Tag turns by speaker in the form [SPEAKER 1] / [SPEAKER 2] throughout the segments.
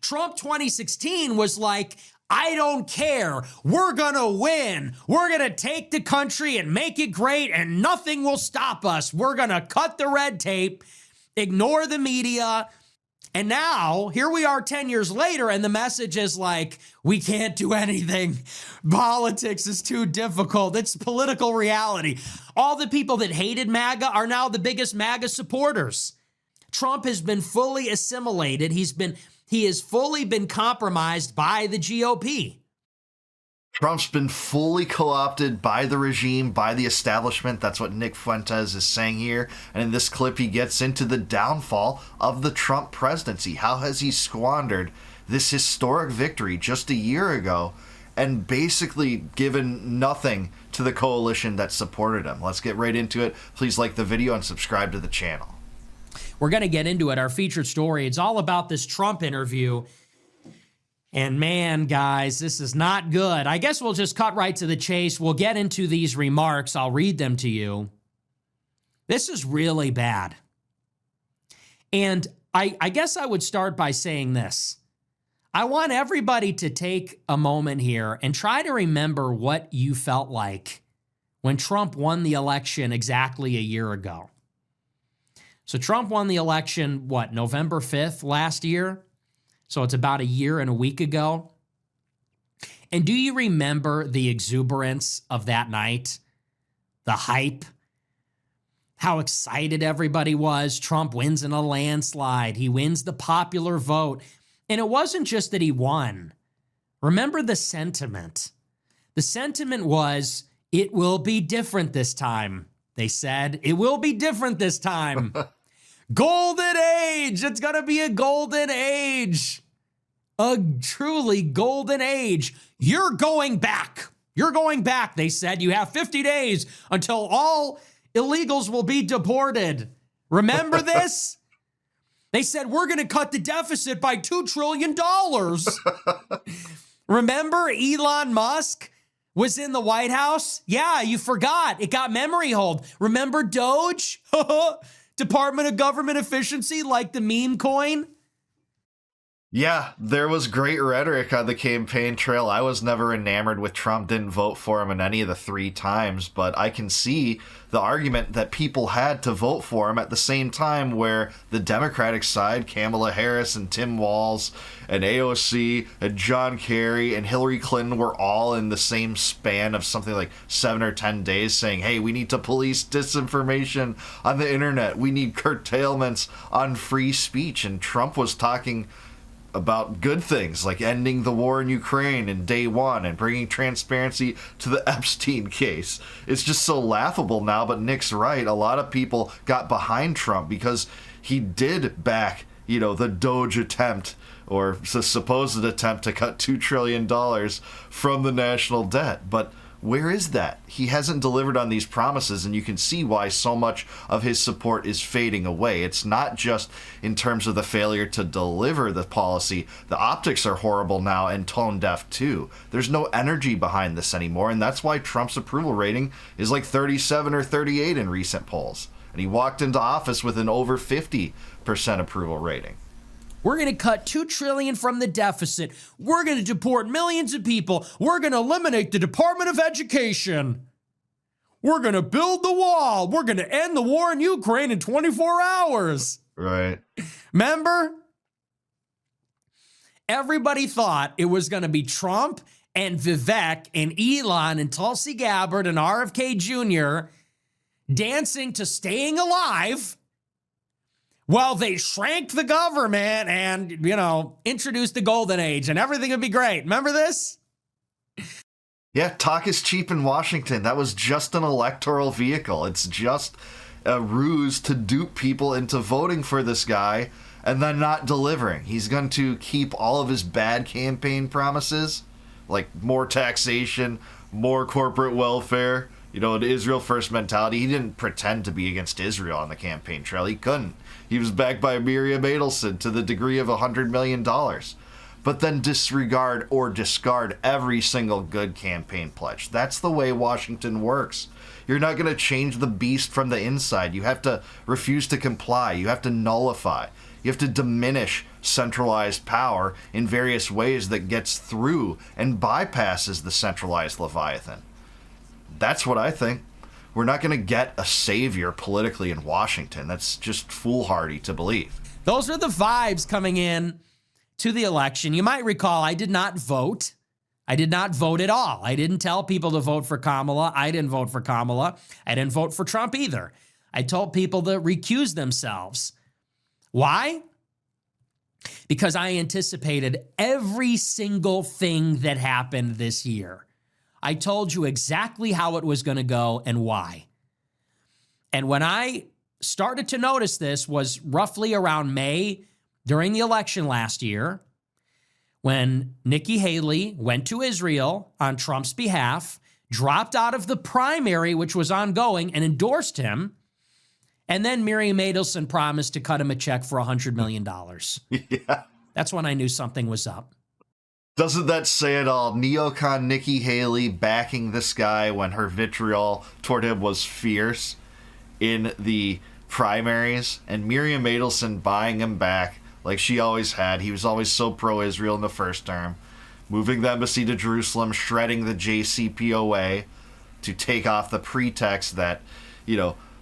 [SPEAKER 1] Trump 2016 was like, I don't care. We're going to win. We're going to take the country and make it great, and nothing will stop us. We're going to cut the red tape, ignore the media. And now, here we are 10 years later, and the message is like, we can't do anything. Politics is too difficult. It's political reality. All the people that hated MAGA are now the biggest MAGA supporters. Trump has been fully assimilated. He has fully been compromised by the GOP.
[SPEAKER 2] Trump's been fully co-opted by the regime, by the establishment. That's what Nick Fuentes is saying here. And in this clip, he gets into the downfall of the Trump presidency. How has he squandered this historic victory just a year ago and basically given nothing to the coalition that supported him? Let's get right into it. Please like the video and subscribe to the channel.
[SPEAKER 1] We're going to get into it. Our featured story, it's all about this Trump interview. And man, guys, this is not good. I guess we'll just cut right to the chase. We'll get into these remarks. I'll read them to you. This is really bad. And I guess I would start by saying this. I want everybody to take a moment here and try to remember what you felt like when Trump won the election exactly a year ago. So Trump won the election, what, November 5th last year? So it's about a year and a week ago. And do you remember the exuberance of that night? The hype? How excited everybody was. Trump wins in a landslide. He wins the popular vote. And it wasn't just that he won. Remember the sentiment. The sentiment was, it will be different this time. They said, it will be different this time. Golden age. It's going to be a golden age. A truly golden age. You're going back. You're going back, they said. You have 50 days until all illegals will be deported. Remember this? They said, we're going to cut the deficit by $2 trillion. Remember Elon Musk was in the White House? Yeah, you forgot. It got memory hold. Remember Doge? Department of Government Efficiency, like the meme coin?
[SPEAKER 2] Yeah, there was great rhetoric on the campaign trail. I was never enamored with Trump, didn't vote for him in any of the 3 times, but I can see the argument that people had to vote for him at the same time where the Democratic side, Kamala Harris and Tim Walz and AOC and John Kerry and Hillary Clinton were all in the same span of something like 7 or 10 days saying, hey, we need to police disinformation on the internet. We need curtailments on free speech. And Trump was talking about good things like ending the war in Ukraine in day one and bringing transparency to the Epstein case. It's just so laughable now, but Nick's right. A lot of people got behind Trump because he did back, the Doge attempt or the supposed attempt to cut $2 trillion from the national debt. But where is that? He hasn't delivered on these promises, and you can see why so much of his support is fading away. It's not just in terms of the failure to deliver the policy. The optics are horrible now and tone deaf too. There's no energy behind this anymore, and that's why Trump's approval rating is like 37 or 38 in recent polls. And he walked into office with an over 50% approval rating.
[SPEAKER 1] We're going to cut $2 trillion from the deficit. We're going to deport millions of people. We're going to eliminate the Department of Education. We're going to build the wall. We're going to end the war in Ukraine in 24 hours.
[SPEAKER 2] Right.
[SPEAKER 1] Remember? Everybody thought it was going to be Trump and Vivek and Elon and Tulsi Gabbard and RFK Jr. dancing to Staying Alive. Well, they shrank the government and, introduced the golden age and everything would be great. Remember this?
[SPEAKER 2] Yeah, talk is cheap in Washington. That was just an electoral vehicle. It's just a ruse to dupe people into voting for this guy and then not delivering. He's going to keep all of his bad campaign promises, like more taxation, more corporate welfare, an Israel first mentality. He didn't pretend to be against Israel on the campaign trail. He couldn't. He was backed by Miriam Adelson to the degree of $100 million. But then disregard or discard every single good campaign pledge. That's the way Washington works. You're not going to change the beast from the inside. You have to refuse to comply. You have to nullify. You You have to diminish centralized power in various ways that gets through and bypasses the centralized Leviathan. That's what I think. We're not going to get a savior politically in Washington. That's just foolhardy to believe.
[SPEAKER 1] Those are the vibes coming in to the election. You might recall I did not vote. I did not vote at all. I didn't tell people to vote for Kamala. I didn't vote for Kamala. I didn't vote for Trump either. I told people to recuse themselves. Why? Because I anticipated every single thing that happened this year. I told you exactly how it was going to go and why. And when I started to notice this was roughly around May during the election last year, when Nikki Haley went to Israel on Trump's behalf, dropped out of the primary, which was ongoing, and endorsed him. And then Miriam Adelson promised to cut him a check for $100 million.
[SPEAKER 2] Yeah.
[SPEAKER 1] That's when I knew something was up.
[SPEAKER 2] Doesn't that say it all? Neocon Nikki Haley backing this guy when her vitriol toward him was fierce in the primaries, and Miriam Adelson buying him back like she always had. He was always so pro-Israel in the first term. Moving the embassy to Jerusalem, shredding the JCPOA to take off the pretext that,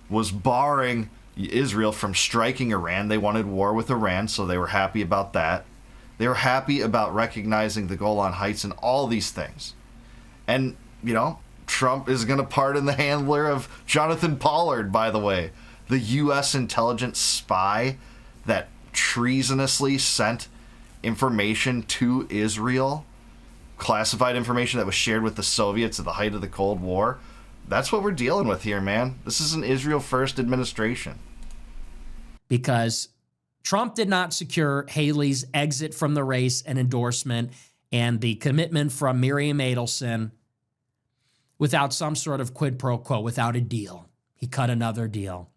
[SPEAKER 2] was barring Israel from striking Iran. They wanted war with Iran, so they were happy about that. They were happy about recognizing the Golan Heights and all these things. And, Trump is going to pardon the handler of Jonathan Pollard, by the way, the U.S. intelligence spy that treasonously sent information to Israel, classified information that was shared with the Soviets at the height of the Cold War. That's what we're dealing with here, man. This is an Israel first administration.
[SPEAKER 1] Because Trump did not secure Haley's exit from the race and endorsement and the commitment from Miriam Adelson without some sort of quid pro quo, without a deal. He cut another deal.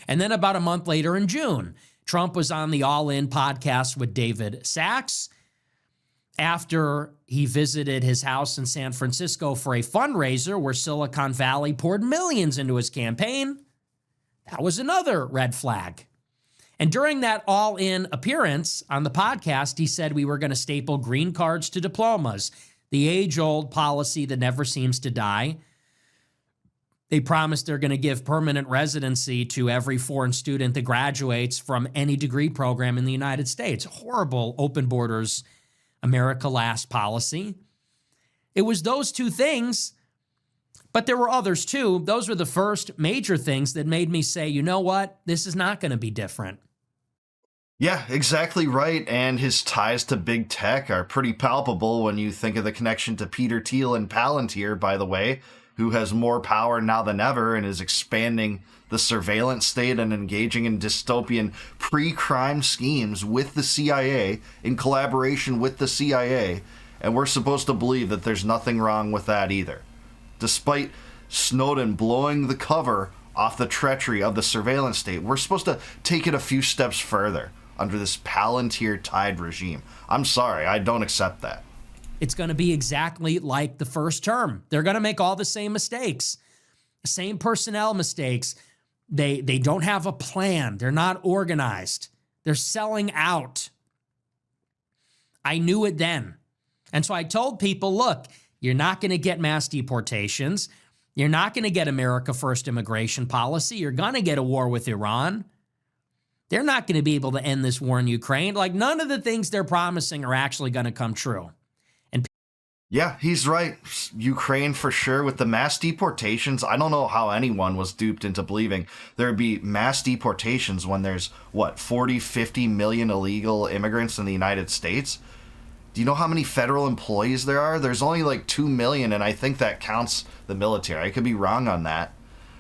[SPEAKER 1] And then about a month later in June, Trump was on the All In podcast with David Sachs after he visited his house in San Francisco for a fundraiser where Silicon Valley poured millions into his campaign. That was another red flag. And during that All In appearance on the podcast, he said we were going to staple green cards to diplomas, the age-old policy that never seems to die. They promised they're going to give permanent residency to every foreign student that graduates from any degree program in the United States. Horrible open borders, America last policy. It was those two things, but there were others too. Those were the first major things that made me say, you know what? This is not going to be different.
[SPEAKER 2] Yeah, exactly right. And his ties to big tech are pretty palpable when you think of the connection to Peter Thiel and Palantir, by the way, who has more power now than ever and is expanding the surveillance state and engaging in dystopian pre-crime schemes with the CIA, in collaboration with the CIA. And we're supposed to believe that there's nothing wrong with that either. Despite Snowden blowing the cover off the treachery of the surveillance state, we're supposed to take it a few steps further under this Palantir-tied regime. I'm sorry, I don't accept that.
[SPEAKER 1] It's going to be exactly like the first term. They're going to make all the same mistakes, same personnel mistakes. They don't have a plan. They're not organized. They're selling out. I knew it then. And so I told people, look, you're not going to get mass deportations. You're not going to get America First immigration policy. You're going to get a war with Iran. They're not going to be able to end this war in Ukraine. Like, none of the things they're promising are actually going to come true.
[SPEAKER 2] Yeah, he's right. Ukraine for sure. With the mass deportations, I don't know how anyone was duped into believing there would be mass deportations when there's, 40, 50 million illegal immigrants in the United States? Do you know how many federal employees there are? There's only like 2 million, and I think that counts the military. I could be wrong on that.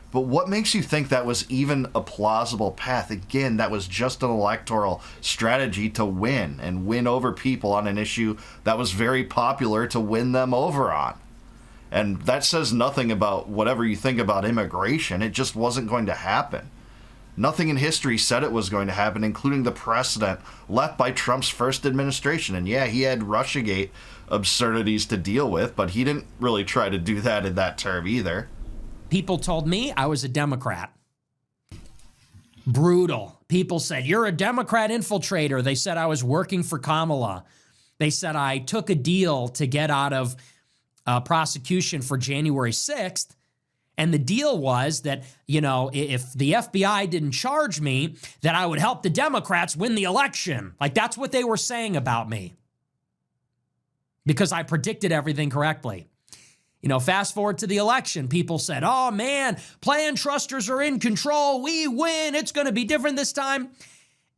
[SPEAKER 2] But what makes you think that was even a plausible path? Again, that was just an electoral strategy to win and win over people on an issue that was very popular to win them over on. And that says nothing about whatever you think about immigration. It just wasn't going to happen. Nothing in history said it was going to happen, including the precedent left by Trump's first administration. And yeah, he had Russiagate absurdities to deal with, but he didn't really try to do that in that term either.
[SPEAKER 1] People told me I was a Democrat. Brutal. People said, you're a Democrat infiltrator. They said I was working for Kamala. They said I took a deal to get out of prosecution for January 6th. And the deal was that, if the FBI didn't charge me, that I would help the Democrats win the election. Like, that's what they were saying about me, because I predicted everything correctly. Fast forward to the election, people said, oh man, plan trusters are in control. We win. It's going to be different this time.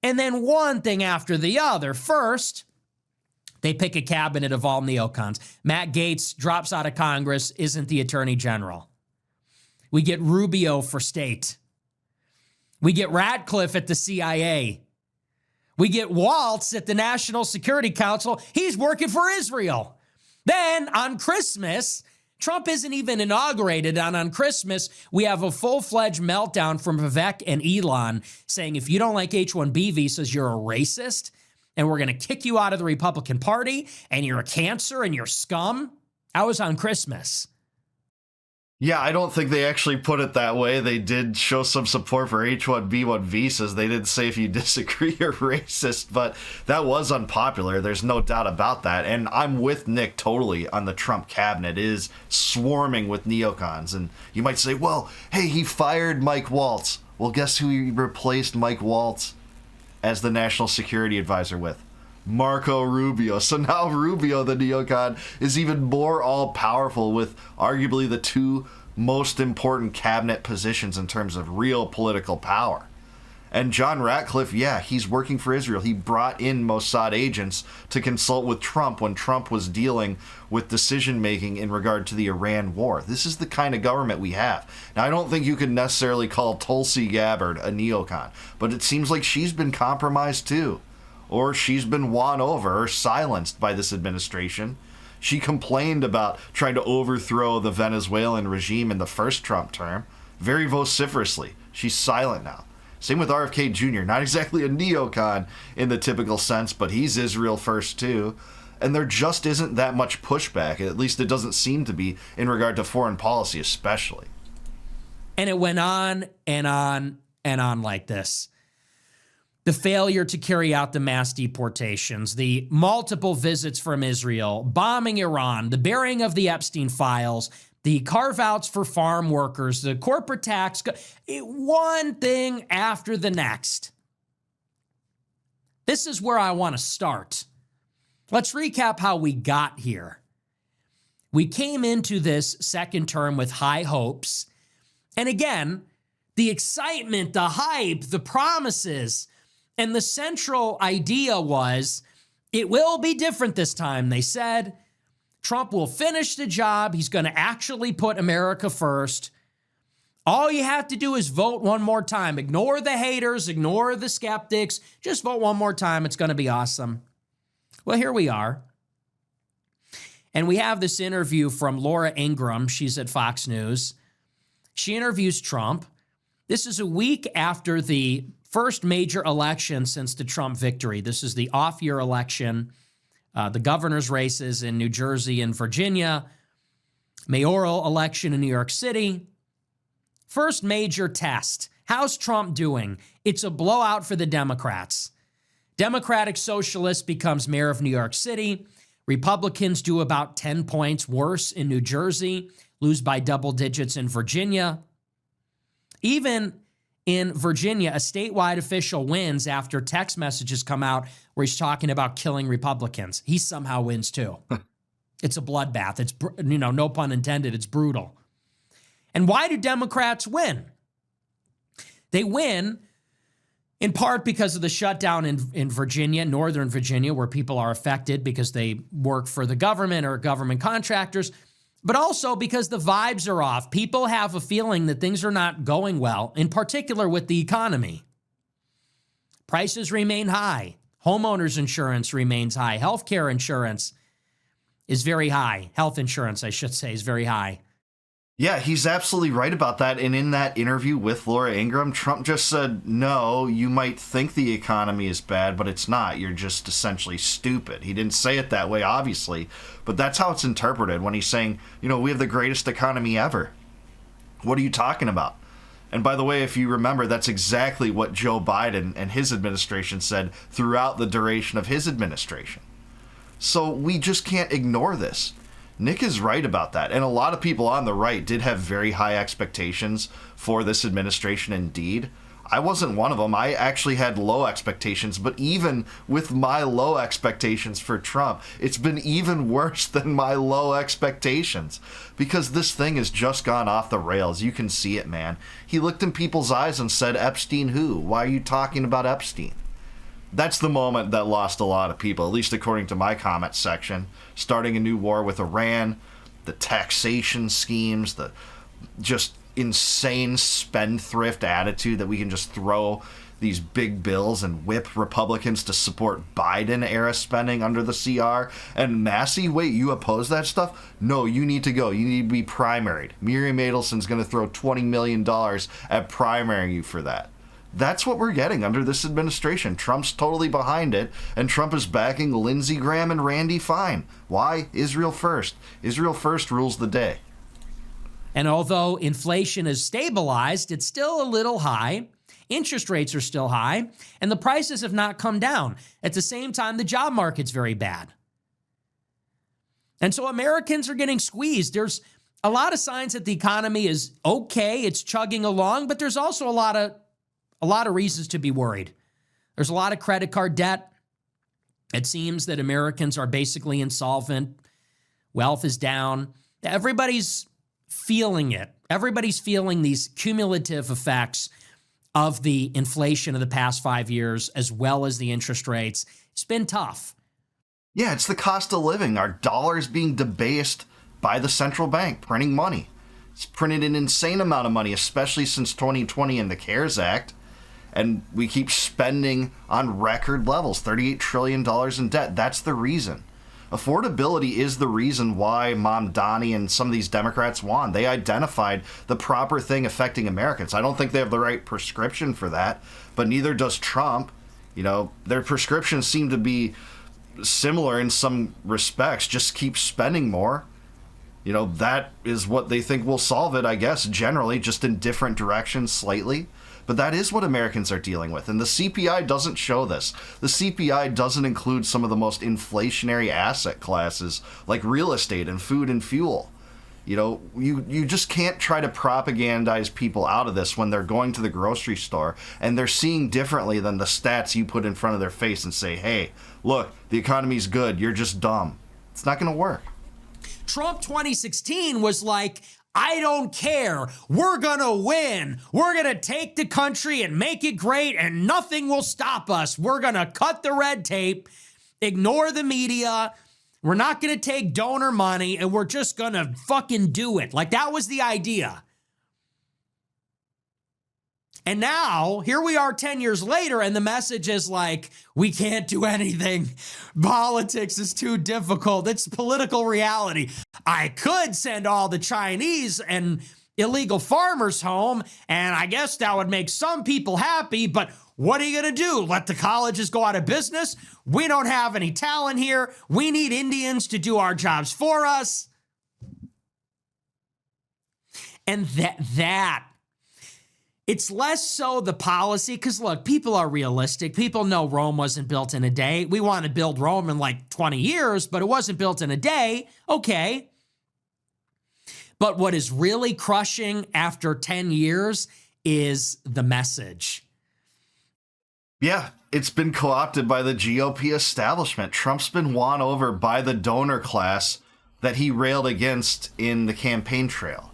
[SPEAKER 1] And then one thing after the other. First, they pick a cabinet of all neocons. Matt Gaetz drops out of Congress, isn't the attorney general. We get Rubio for state. We get Ratcliffe at the CIA. We get Waltz at the National Security Council. He's working for Israel. Then on Christmas, Trump isn't even inaugurated. On Christmas, we have a full-fledged meltdown from Vivek and Elon saying, if you don't like H-1B visas, you're a racist, and we're going to kick you out of the Republican Party, and you're a cancer, and you're scum. That was on Christmas.
[SPEAKER 2] Yeah, I don't think they actually put it that way. They did show some support for H-1B1 visas. They didn't say if you disagree you're racist, but that was unpopular. There's no doubt about that. And I'm with Nick totally on the Trump cabinet. It is swarming with neocons. And you might say, well, hey, he fired Mike Waltz. Well, guess who he replaced Mike Waltz as the national security advisor with? Marco Rubio. So now Rubio, the neocon, is even more all-powerful with arguably the two most important cabinet positions in terms of real political power. And John Ratcliffe, yeah, he's working for Israel. He brought in Mossad agents to consult with Trump when Trump was dealing with decision-making in regard to the Iran war. This is the kind of government we have. Now, I don't think you could necessarily call Tulsi Gabbard a neocon, but it seems like she's been compromised too. Or she's been won over or silenced by this administration. She complained about trying to overthrow the Venezuelan regime in the first Trump term, very vociferously. She's silent now. Same with RFK Jr., not exactly a neocon in the typical sense, but he's Israel first too. And there just isn't that much pushback, at least it doesn't seem to be, in regard to foreign policy especially.
[SPEAKER 1] And it went on and on and on like this. The failure to carry out the mass deportations, the multiple visits from Israel, bombing Iran, the burying of the Epstein files, the carve-outs for farm workers, the corporate tax, one thing after the next. This is where I want to start. Let's recap how we got here. We came into this second term with high hopes. And again, the excitement, the hype, the promises. And the central idea was, it will be different this time, they said. Trump will finish the job. He's going to actually put America first. All you have to do is vote one more time. Ignore the haters, ignore the skeptics. Just vote one more time. It's going to be awesome. Well, here we are. And we have this interview from Laura Ingraham. She's at Fox News. She interviews Trump. This is a week after the first major election since the Trump victory. This is the off-year election, the governor's races in New Jersey and Virginia, mayoral election in New York City. First major test. How's Trump doing? It's a blowout for the Democrats. Democratic Socialist becomes mayor of New York City. Republicans do about 10 points worse in New Jersey, lose by double digits in Virginia. Even in Virginia, a statewide official wins after text messages come out where he's talking about killing Republicans. He somehow wins too. It's a bloodbath. It's, no pun intended, it's brutal. And why do Democrats win? They win in part because of the shutdown in Virginia, Northern Virginia, where people are affected because they work for the government or government contractors, but also because the vibes are off. People have a feeling that things are not going well, in particular with the economy. Prices remain high. Homeowners insurance remains high. Healthcare insurance is very high. Health insurance, I should say, is very high.
[SPEAKER 2] Yeah, he's absolutely right about that. And in that interview with Laura Ingraham, Trump just said, no, you might think the economy is bad, but it's not. You're just essentially stupid. He didn't say it that way, obviously, but that's how it's interpreted when he's saying, we have the greatest economy ever. What are you talking about? And by the way, if you remember, that's exactly what Joe Biden and his administration said throughout the duration of his administration. So we just can't ignore this. Nick is right about that. And a lot of people on the right did have very high expectations for this administration indeed. I wasn't one of them. I actually had low expectations, but even with my low expectations for Trump, it's been even worse than my low expectations because this thing has just gone off the rails. You can see it, man. He looked in people's eyes and said, Epstein who? Why are you talking about Epstein? That's the moment that lost a lot of people, at least according to my comment section. Starting a new war with Iran, the taxation schemes, the just insane spendthrift attitude that we can just throw these big bills and whip Republicans to support Biden-era spending under the CR. And Massey, wait, you oppose that stuff? No, you need to go. You need to be primaried. Miriam Adelson's going to throw $20 million at primarying you for that. That's what we're getting under this administration. Trump's totally behind it, and Trump is backing Lindsey Graham and Randy Fine. Why? Israel first. Israel first rules the day.
[SPEAKER 1] And although inflation has stabilized, it's still a little high. Interest rates are still high, and the prices have not come down. At the same time, the job market's very bad. And so Americans are getting squeezed. There's a lot of signs that the economy is okay, it's chugging along, but there's also a lot of reasons to be worried. There's a lot of credit card debt. It seems that Americans are basically insolvent. Wealth is down. Everybody's feeling it. Everybody's feeling these cumulative effects of the inflation of the past 5 years, as well as the interest rates. It's been tough.
[SPEAKER 2] Yeah, it's the cost of living. Our dollar is being debased by the central bank, printing money. It's printed an insane amount of money, especially since 2020 and the CARES Act. And we keep spending on record levels, $38 trillion in debt. That's the reason. Affordability is the reason why Mom Donnie and some of these Democrats won. They identified the proper thing affecting Americans. I don't think they have the right prescription for that, but neither does Trump. You know, their prescriptions seem to be similar in some respects. Just keep spending more. You know, that is what they think will solve it, I guess, generally, just in different directions slightly. But that is what Americans are dealing with. And the CPI doesn't show this. The CPI doesn't include some of the most inflationary asset classes like real estate and food and fuel. You know, you just can't try to propagandize people out of this when they're going to the grocery store and they're seeing differently than the stats you put in front of their face and say, hey, look, the economy's good. You're just dumb. It's not going to work.
[SPEAKER 1] Trump 2016 was like, I don't care. We're going to win. We're going to take the country and make it great, and nothing will stop us. We're going to cut the red tape, ignore the media. We're not going to take donor money, and we're just going to fucking do it. Like, that was the idea. And now, here we are 10 years later, and the message is like, we can't do anything. Politics is too difficult. It's political reality. I could send all the Chinese and illegal farmers home, and I guess that would make some people happy, but what are you going to do? Let the colleges go out of business? We don't have any talent here. We need Indians to do our jobs for us. And that it's less so the policy, because look, people are realistic. People know Rome wasn't built in a day. We want to build Rome in like 20 years, but it wasn't built in a day. Okay. But what is really crushing after 10 years is the message.
[SPEAKER 2] Yeah, it's been co-opted by the GOP establishment. Trump's been won over by the donor class that he railed against in the campaign trail.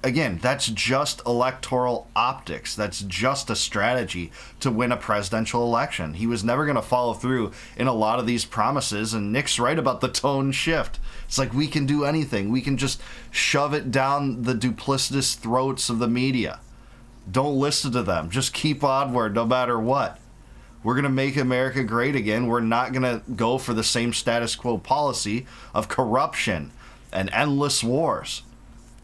[SPEAKER 2] Again, that's just electoral optics. That's just a strategy to win a presidential election. He was never going to follow through in a lot of these promises, and Nick's right about the tone shift. It's like we can do anything. We can just shove it down the duplicitous throats of the media. Don't listen to them. Just keep onward no matter what. We're going to make America great again. We're not going to go for the same status quo policy of corruption and endless wars.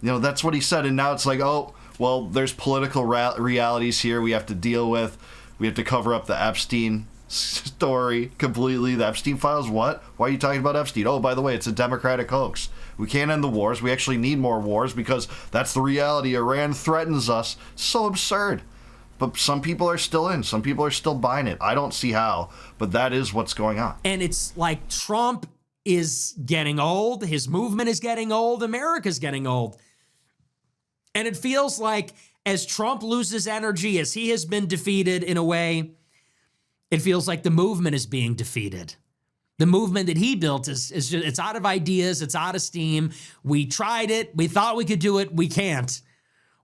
[SPEAKER 2] You know, that's what he said, and now it's like, oh, well, there's political realities here we have to deal with. We have to cover up the Epstein story completely. The Epstein files, what? Why are you talking about Epstein? Oh, by the way, it's a Democratic hoax. We can't end the wars. We actually need more wars because that's the reality. Iran threatens us. So absurd. But some people are still in. Some people are still buying it. I don't see how, but that is what's going on.
[SPEAKER 1] And it's like Trump is getting old. His movement is getting old. America's getting old. And it feels like as Trump loses energy, as he has been defeated in a way, it feels like the movement is being defeated. The movement that he built is just, it's out of ideas. It's out of steam. We tried it. We thought we could do it. We can't.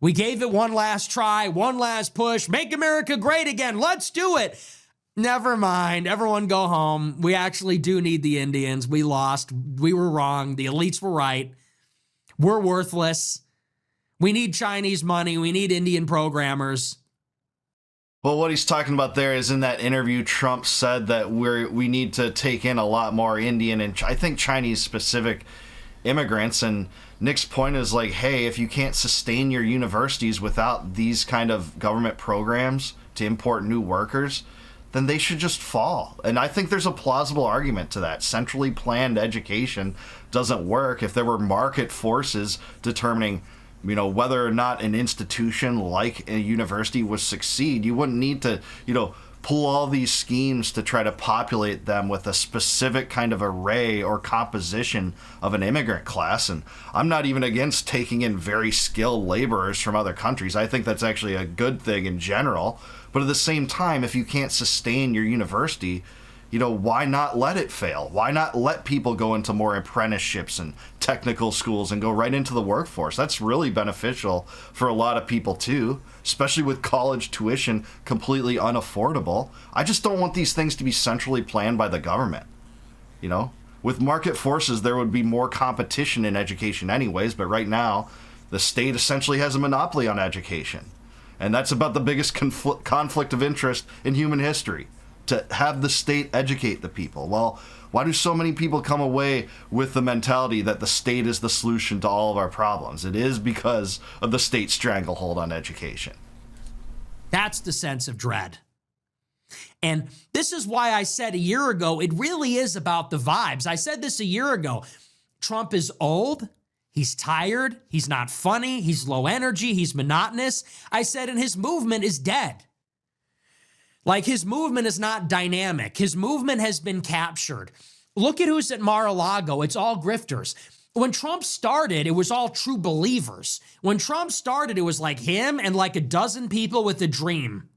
[SPEAKER 1] We gave it one last try, one last push. Make America great again. Let's do it. Never mind. Everyone go home. We actually do need the Indians. We lost. We were wrong. The elites were right. We're worthless. We need Chinese money. We need Indian programmers.
[SPEAKER 2] Well, what he's talking about there is in that interview, Trump said that we need to take in a lot more Indian and I think Chinese specific immigrants. And Nick's point is like, hey, if you can't sustain your universities without these kind of government programs to import new workers, then they should just fall. And I think there's a plausible argument to that. Centrally planned education doesn't work. If there were market forces determining, you know, whether or not an institution like a university would succeed, you wouldn't need to, you know, pull all these schemes to try to populate them with a specific kind of array or composition of an immigrant class. And I'm not even against taking in very skilled laborers from other countries. I think that's actually a good thing in general. But at the same time, if you can't sustain your university, you know, why not let it fail? Why not let people go into more apprenticeships and technical schools and go right into the workforce? That's really beneficial for a lot of people too, especially with college tuition completely unaffordable. I just don't want these things to be centrally planned by the government. You know, with market forces, there would be more competition in education anyways, but right now, the state essentially has a monopoly on education. And that's about the biggest conflict of interest in human history. To have the state educate the people. Well, why do so many people come away with the mentality that the state is the solution to all of our problems? It is because of the state stranglehold on education.
[SPEAKER 1] That's the sense of dread. And this is why I said a year ago, it really is about the vibes. I said this a year ago. Trump is old. He's tired. He's not funny. He's low energy. He's monotonous. I said, and his movement is dead. Like, his movement is not dynamic. His movement has been captured. Look at who's at Mar-a-Lago. It's all grifters. When Trump started, it was all true believers. When Trump started, it was like him and like a dozen people with a dream.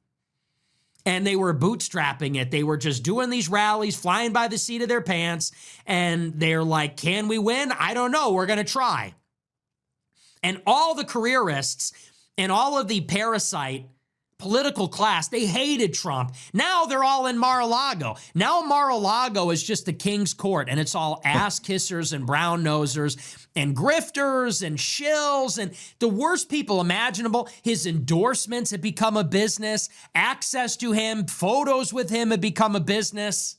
[SPEAKER 1] And they were bootstrapping it. They were just doing these rallies, flying by the seat of their pants. And they're like, can we win? I don't know. We're going to try. And all the careerists and all of the parasite political class, they hated Trump. Now they're all in Mar-a-Lago. Now Mar-a-Lago is just the king's court, and it's all ass kissers and brown nosers and grifters and shills and the worst people imaginable. His endorsements have become a business. Access to him, photos with him have become a business.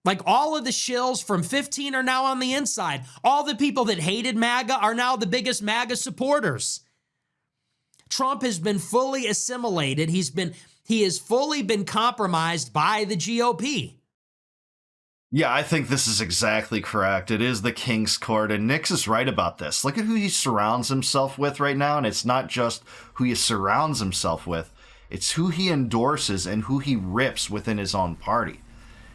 [SPEAKER 1] Like, all of the shills from 15 are now on the inside. All the people that hated MAGA are now the biggest MAGA supporters. Trump has been fully assimilated. He has fully been compromised by the GOP.
[SPEAKER 2] Yeah, I think this is exactly correct. It is the king's court, and Nick's is right about this. Look at who he surrounds himself with right now, and it's not just who he surrounds himself with. It's who he endorses and who he rips within his own party.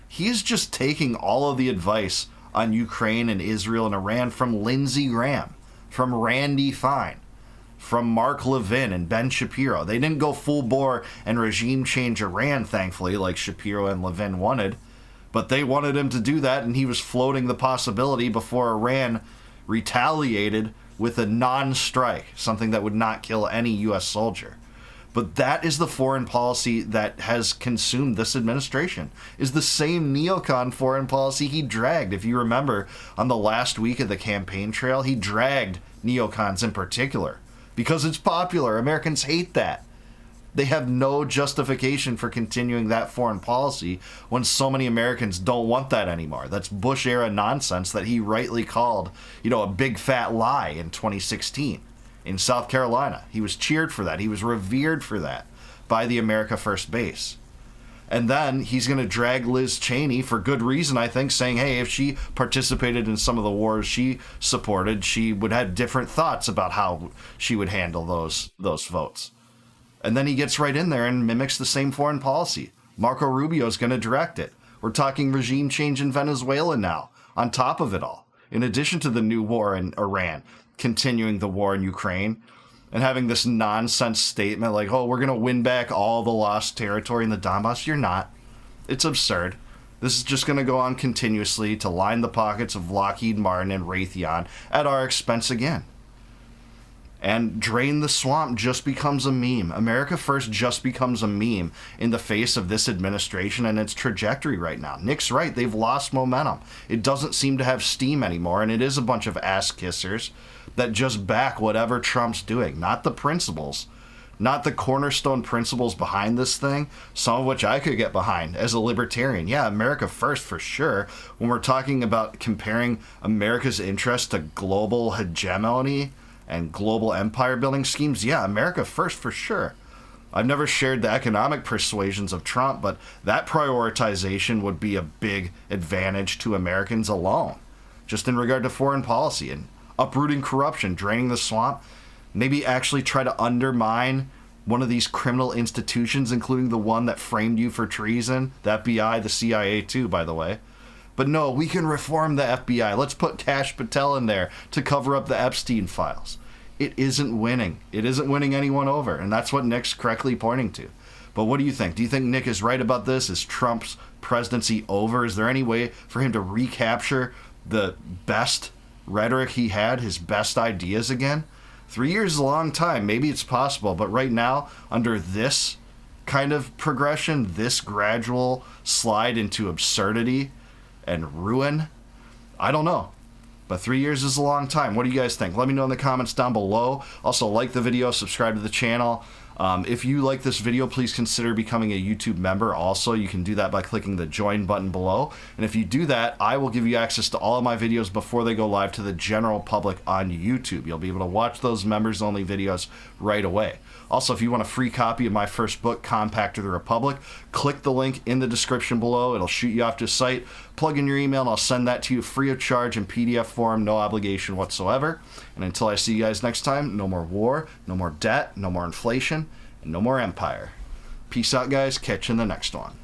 [SPEAKER 2] He is just taking all of the advice on Ukraine and Israel and Iran from Lindsey Graham, from Randy Fine, from Mark Levin and Ben Shapiro. They didn't go full bore and regime change Iran, thankfully, like Shapiro and Levin wanted, but they wanted him to do that, and he was floating the possibility before Iran retaliated with a non-strike, something that would not kill any U.S. soldier. But that is the foreign policy that has consumed this administration, is the same neocon foreign policy he dragged. If you remember, on the last week of the campaign trail, he dragged neocons in particular. Because it's popular. Americans hate that. They have no justification for continuing that foreign policy when so many Americans don't want that anymore. That's Bush-era nonsense that he rightly called, a big fat lie in 2016 in South Carolina. He was cheered for that. He was revered for that by the America First base. And then he's going to drag Liz Cheney for good reason, I think, saying, hey, if she participated in some of the wars she supported, she would have different thoughts about how she would handle those votes. And then he gets right in there and mimics the same foreign policy. Marco Rubio's going to direct it. We're talking regime change in Venezuela now, on top of it all. In addition to the new war in Iran, continuing the war in Ukraine, and having this nonsense statement like, oh, we're going to win back all the lost territory in the Donbass. You're not. It's absurd. This is just going to go on continuously to line the pockets of Lockheed Martin and Raytheon at our expense again. And drain the swamp just becomes a meme. America First just becomes a meme in the face of this administration and its trajectory right now. Nick's right. They've lost momentum. It doesn't seem to have steam anymore, and it is a bunch of ass kissers that just back whatever Trump's doing, not the principles, not the cornerstone principles behind this thing, some of which I could get behind as a libertarian. Yeah, America First for sure. When we're talking about comparing America's interest to global hegemony and global empire building schemes, yeah, America First for sure. I've never shared the economic persuasions of Trump, but that prioritization would be a big advantage to Americans alone, just in regard to foreign policy and uprooting corruption, draining the swamp, maybe actually try to undermine one of these criminal institutions, including the one that framed you for treason, the FBI, the CIA too, by the way. But no, we can reform the FBI. Let's put Kash Patel in there to cover up the Epstein files. It isn't winning. It isn't winning anyone over, and that's what Nick's correctly pointing to. But what do you think? Do you think Nick is right about this? Is Trump's presidency over? Is there any way for him to recapture the best rhetoric he had, his best ideas again? 3 years is a long time. Maybe it's possible, but right now, under this kind of progression, this gradual slide into absurdity and ruin, I don't know. But 3 years is a long time. What do you guys think? Let me know in the comments down below. Also, like the video, subscribe to the channel. If you like this video, please consider becoming a YouTube member. Also, you can do that by clicking the join button below. And if you do that, I will give you access to all of my videos before they go live to the general public on YouTube. You'll be able to watch those members-only videos right away. Also, if you want a free copy of my first book, Compact of the Republic, click the link in the description below. It'll shoot you off to a site. Plug in your email, and I'll send that to you free of charge in PDF form, no obligation whatsoever. And until I see you guys next time, no more war, no more debt, no more inflation, and no more empire. Peace out, guys. Catch you in the next one.